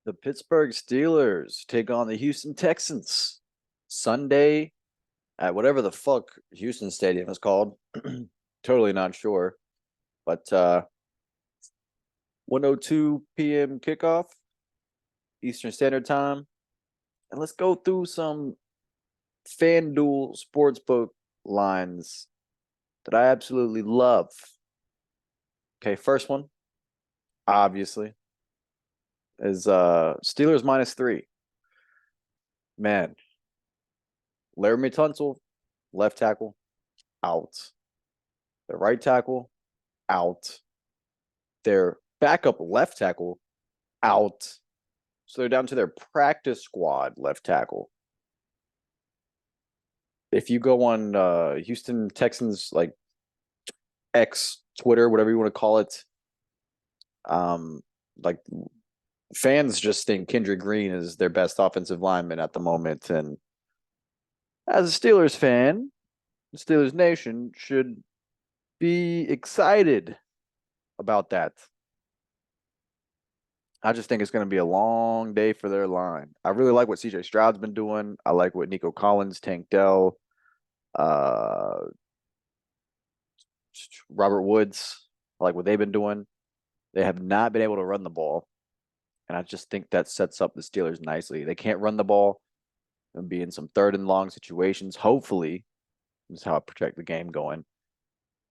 The Pittsburgh Steelers take on the Houston Texans Sunday at whatever the fuck Houston Stadium is called. Totally not sure. But 1:02 p.m. kickoff, Eastern Standard Time. And let's go through some FanDuel sportsbook lines that I absolutely love. Okay, first one, obviously, is Steelers -3. Man, Laramie Tunsil, left tackle, out. The right tackle, out. Their backup left tackle, out. So they're down to their practice squad left tackle. If you go on Houston Texans, like X, Twitter, whatever you want to call it, like fans just think Kendrick Green is their best offensive lineman at the moment. And as a Steelers fan, the Steelers Nation should be excited about that. I just think it's going to be a long day for their line. I really like what CJ Stroud's been doing. I like what Nico Collins, Tank Dell, uh, Robert Woods, I like what they've been doing. They have not been able to run the ball. And I just think that sets up the Steelers nicely. They can't run the ball and be in some third and long situations. Hopefully, this is how I project the game going.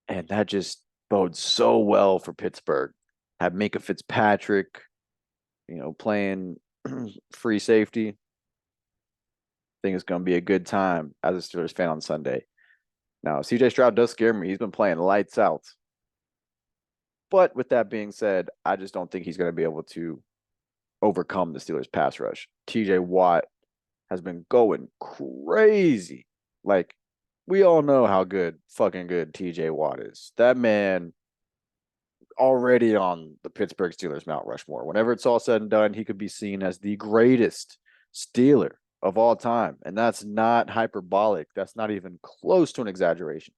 And that just bodes so well for Pittsburgh. Have Minka Fitzpatrick, playing free safety. I think it's going to be a good time as a Steelers fan on Sunday. Now, CJ Stroud does scare me. He's been playing lights out. But with that being said, I just don't think he's going to be able to overcome the Steelers pass rush. TJ Watt has been going crazy. Like, we all know how fucking good TJ Watt is. That man already on the Pittsburgh Steelers Mount Rushmore. Whenever it's all said and done, he could be seen as the greatest Steeler of all time. And that's not hyperbolic. That's not even close to an exaggeration.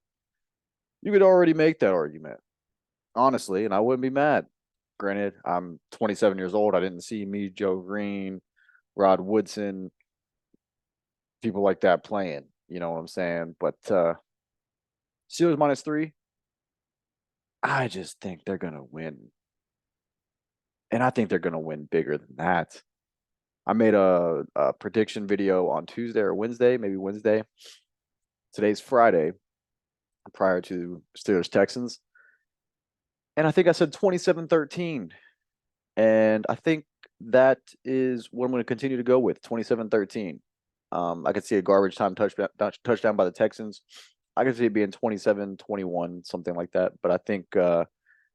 You could already make that argument, honestly, and I wouldn't be mad. Granted, I'm 27 years old. I didn't see me, Joe Green, Rod Woodson, people like that playing. You know what I'm saying? But Steelers -3, I just think they're going to win. And I think they're going to win bigger than that. I made a prediction video on Tuesday or Wednesday, maybe Wednesday. Today's Friday, prior to Steelers Texans. And I think I said 27-13. And I think that is what I'm going to continue to go with, 27-13. I could see a garbage time touchdown by the Texans. I could see it being 27-21, something like that. But I think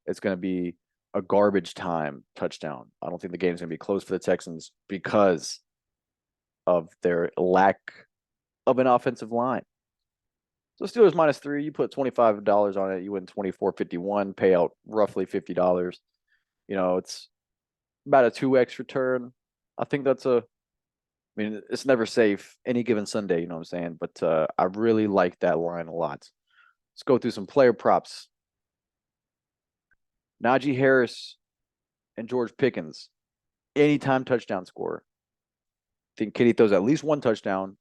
it's going to be a garbage time touchdown. I don't think the game's going to be close for the Texans because of their lack of an offensive line. So Steelers -3, you put $25 on it, you win 24.51, pay out roughly $50. It's about a 2x return. I think it's never safe any given Sunday, you know what I'm saying? But I really like that line a lot. Let's go through some player props. Najee Harris and George Pickens, anytime touchdown scorer. I think Kenny throws at least one touchdown.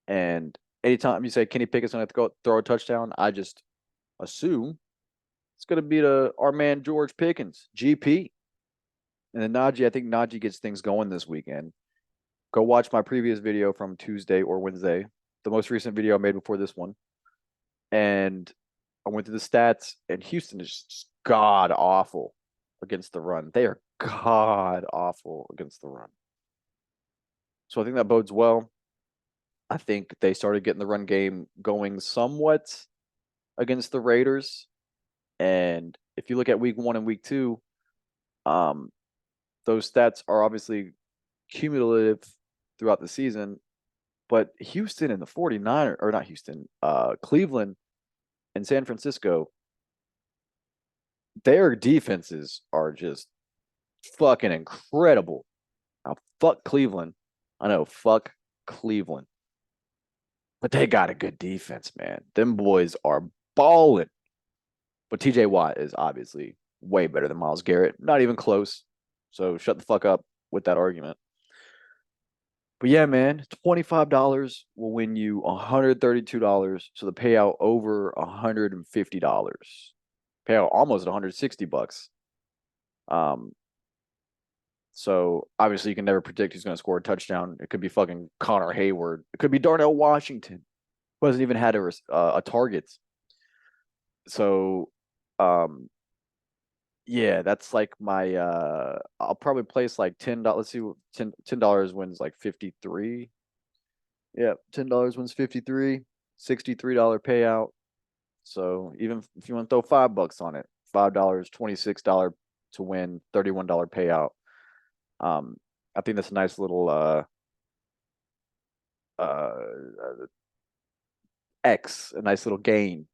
And anytime you say Kenny Pickett's going to throw a touchdown, I just assume it's going to be our man George Pickens, GP. And then Najee, I think Najee gets things going this weekend. Go watch my previous video from Tuesday or Wednesday, the most recent video I made before this one. And I went through the stats, and Houston is just god awful against the run. They are god awful against the run. So I think that bodes well. I think they started getting the run game going somewhat against the Raiders. And if you look at week 1 and week 2, those stats are obviously cumulative throughout the season. But Houston and the 49ers, or not Houston, Cleveland and San Francisco, their defenses are just fucking incredible. Now, fuck Cleveland. I know, fuck Cleveland. But they got a good defense, man. Them boys are balling. But TJ Watt is obviously way better than Myles Garrett. Not even close. So shut the fuck up with that argument. But yeah, man, $25 will win you $132. So the payout over $150. Payout almost $160. Um, so obviously you can never predict who's going to score a touchdown. It could be fucking Connor Hayward. It could be Darnell Washington, who hasn't even had a target. So, um, yeah, that's like my I'll probably place like $10. Let's see, $10 wins like 53. Yeah, $10 wins 53, $63 payout. So even if you want to throw $5 on it, $5, $26 to win, $31 payout. I think that's a nice little uh a nice little gain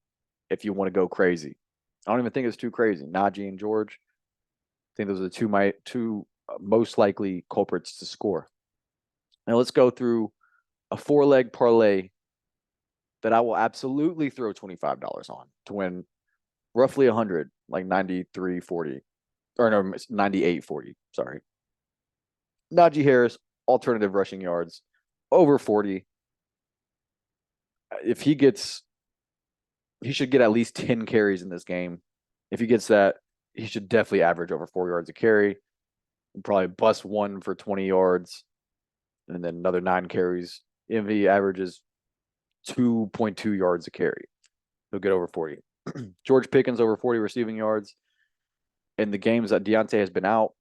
if you want to go crazy. I don't even think it's too crazy. Najee and George, I think those are the two most likely culprits to score. Now let's go through a four-leg parlay that I will absolutely throw $25 on to win roughly 100, like 93.40 or no 98.40. Sorry. Najee Harris, alternative rushing yards, over 40. If he should get at least 10 carries in this game. If he gets that, he should definitely average over 4 yards a carry. Probably bust one for 20 yards and then another 9 carries. If he averages 2.2 yards a carry, he'll get over 40. George Pickens over 40 receiving yards. In the games that Deontay has been out,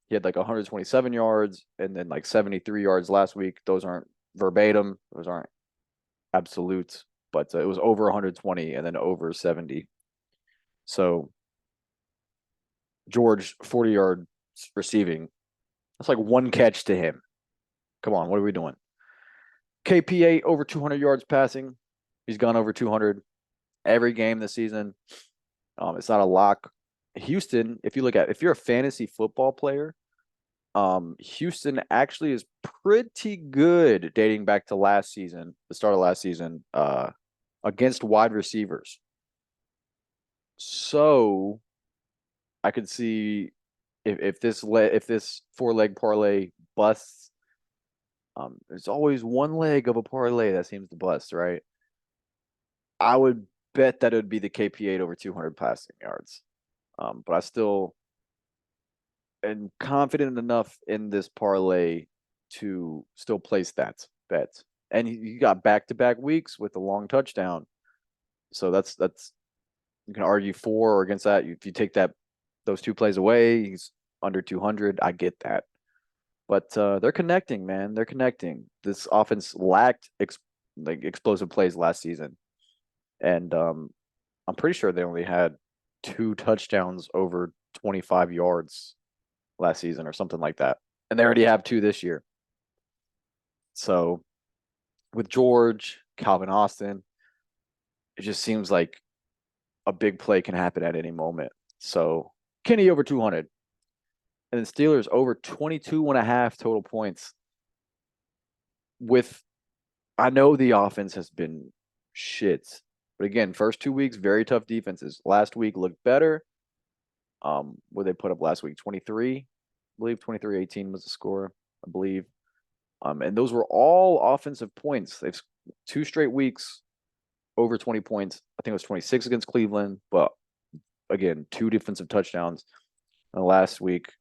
he had like 127 yards and then like 73 yards last week. Those aren't verbatim. Those aren't absolute, but it was over 120 and then over 70. So George 40-yard receiving. That's like one catch to him. Come on, what are we doing? KPA over 200 yards passing. He's gone over 200 every game this season. It's not a lock. Houston, if you're a fantasy football player, Houston actually is pretty good dating back to last season, the start of last season, against wide receivers. So I could see if this four-leg parlay busts. There's always one leg of a parlay that seems to bust, right? I would bet that it would be the KP8 over 200 passing yards. But I still am confident enough in this parlay to still place that bet. And you got back-to-back weeks with a long touchdown. So that's you can argue for or against that. If you take those two plays away, he's under 200. I get that. But they're connecting, man. They're connecting. This offense lacked explosive plays last season. And I'm pretty sure they only had 2 touchdowns over 25 yards last season or something like that. And they already have 2 this year. So with George, Calvin Austin, it just seems like a big play can happen at any moment. So Kenny over 200. And then Steelers over 22.5 total points. I know the offense has been shit. But again, first 2 weeks, very tough defenses. Last week looked better. What they put up last week? 23, I believe 23-18 was the score, I believe. And those were all offensive points. They've 2 straight weeks over 20 points. I think it was 26 against Cleveland, but again, 2 defensive touchdowns. And last week,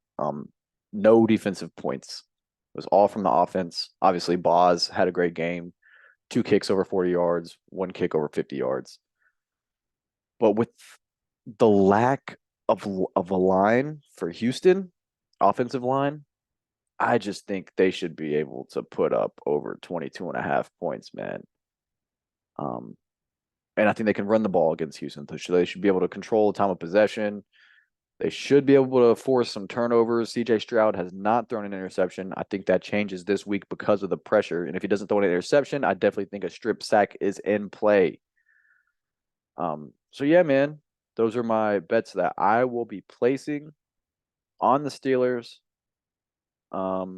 no defensive points. It was all from the offense. Obviously, Boz had a great game. 2 kicks over 40 yards, 1 kick over 50 yards. But with the lack of a line for Houston, offensive line, I just think they should be able to put up over 22.5 points, man. And I think they can run the ball against Houston. So they should be able to control the time of possession. They should be able to force some turnovers. CJ Stroud has not thrown an interception. I think that changes this week because of the pressure. And if he doesn't throw an interception, I definitely think a strip sack is in play. So yeah, man, those are my bets that I will be placing on the Steelers. Let's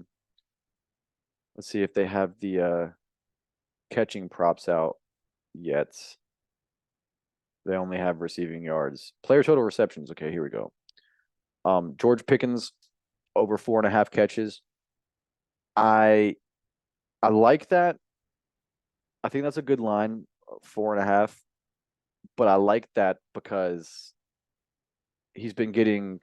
see if they have the catching props out yet. They only have receiving yards. Player total receptions. Okay, here we go. George Pickens over 4.5 catches. I I like that. I think that's a good line, 4.5. But I like that because he's been getting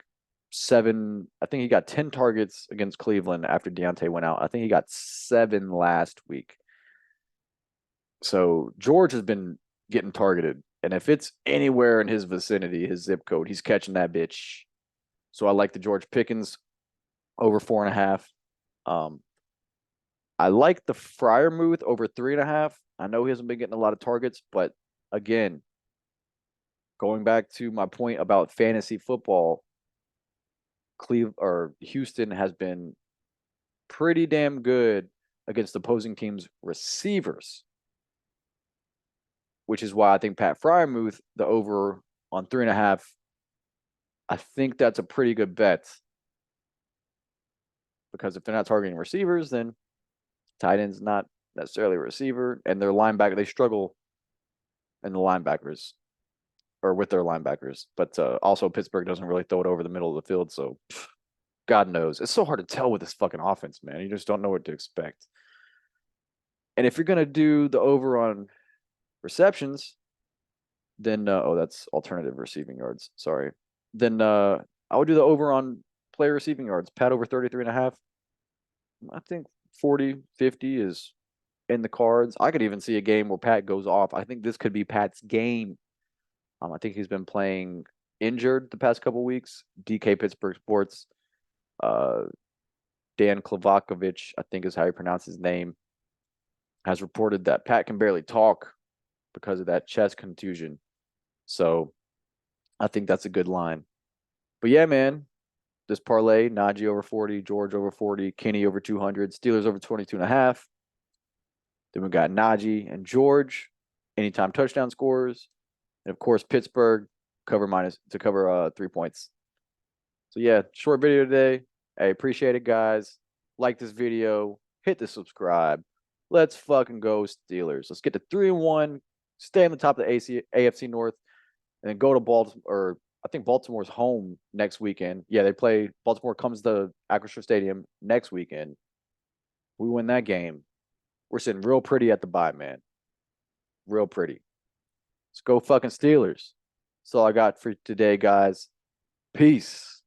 seven. I think he got 10 targets against Cleveland after Deontay went out. I think he got seven last week. So George has been getting targeted. And if it's anywhere in his vicinity, his zip code, he's catching that bitch. So I like the George Pickens over 4.5. Um, I like the Fryermuth over 3.5. I know he hasn't been getting a lot of targets, but again, going back to my point about fantasy football, Cleve or Houston has been pretty damn good against opposing teams' receivers, which is why I think Pat Fryermuth, the over on 3.5, I think that's a pretty good bet. Because if they're not targeting receivers, then tight end's not necessarily a receiver, and their linebacker, they struggle in the linebackers or with their linebackers. But also Pittsburgh doesn't really throw it over the middle of the field, so God knows. It's so hard to tell with this fucking offense, man. You just don't know what to expect. And if you're gonna do the over on receptions, then that's alternative receiving yards. Sorry. Then I would do the over on player receiving yards. Pat over 33.5. I think 40, 50 is in the cards. I could even see a game where Pat goes off. I think this could be Pat's game. I think he's been playing injured the past couple weeks. DK Pittsburgh Sports, uh, Dan Klavakovich, I think is how you pronounce his name, has reported that Pat can barely talk because of that chest contusion. So I think that's a good line. But yeah, man, this parlay, Najee over 40, George over 40, Kenny over 200, Steelers over 22.5. Then we got Najee and George, anytime touchdown scores. And of course, Pittsburgh cover minus to cover 3 points. So yeah, short video today. I appreciate it, guys. Like this video, hit the subscribe. Let's fucking go Steelers. Let's get to 3-1, stay on the top of the AFC North, and then go to Baltimore. Or I think Baltimore's home next weekend. Yeah, they play. Baltimore comes to Acrisure Stadium next weekend. We win that game. We're sitting real pretty at the bye, man. Real pretty. Let's go fucking Steelers. That's all I got for today, guys. Peace.